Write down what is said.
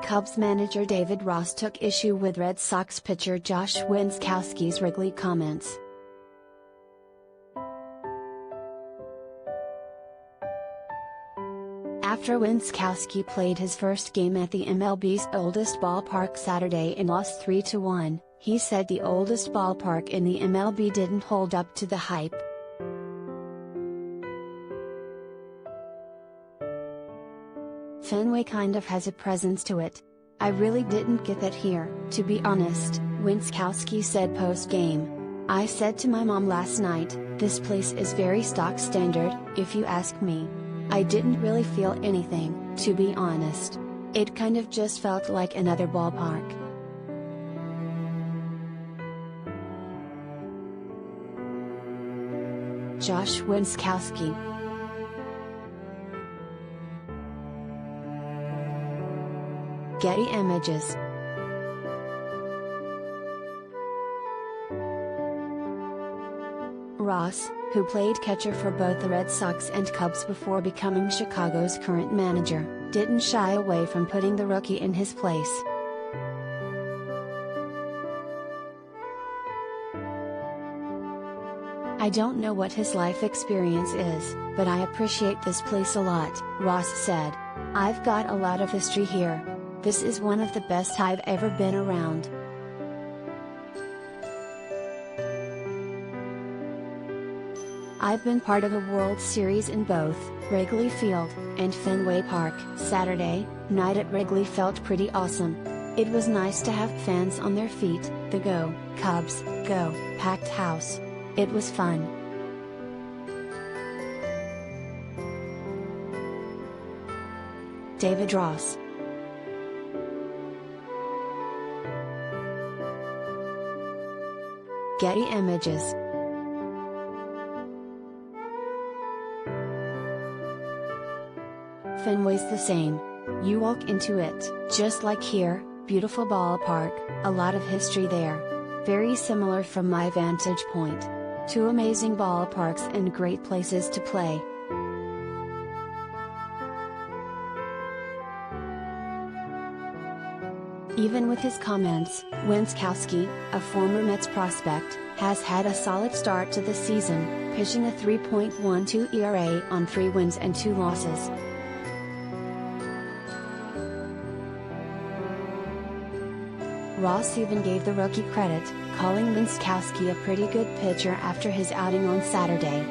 Cubs manager David Ross took issue with Red Sox pitcher Josh Winckowski's Wrigley comments. After Winckowski played his first game at the MLB's oldest ballpark Saturday and lost 3-1, he said the oldest ballpark in the MLB didn't hold up to the hype. Fenway kind of has a presence to it. I really didn't get that here, to be honest, Winckowski said post-game. I said to my mom last night, this place is very stock standard, if you ask me. I didn't really feel anything, to be honest. It kind of just felt like another ballpark. Josh Winckowski. Getty Images. Ross, who played catcher for both the Red Sox and Cubs before becoming Chicago's current manager, didn't shy away from putting the rookie in his place. I don't know what his life experience is, but I appreciate this place a lot, Ross said. I've got a lot of history here. This is one of the best I've ever been around. I've been part of a World Series in both Wrigley Field and Fenway Park. Saturday night at Wrigley felt pretty awesome. It was nice to have fans on their feet, the Go, Cubs, Go, packed house. It was fun. David Ross. Getty Images. Fenway's the same. You walk into it, just like here, beautiful ballpark, a lot of history there. Very similar from my vantage point. Two amazing ballparks and great places to play. Even with his comments, Winckowski, a former Mets prospect, has had a solid start to the season, pitching a 3.12 ERA on 3 wins and 2 losses. Ross even gave the rookie credit, calling Winckowski a pretty good pitcher after his outing on Saturday.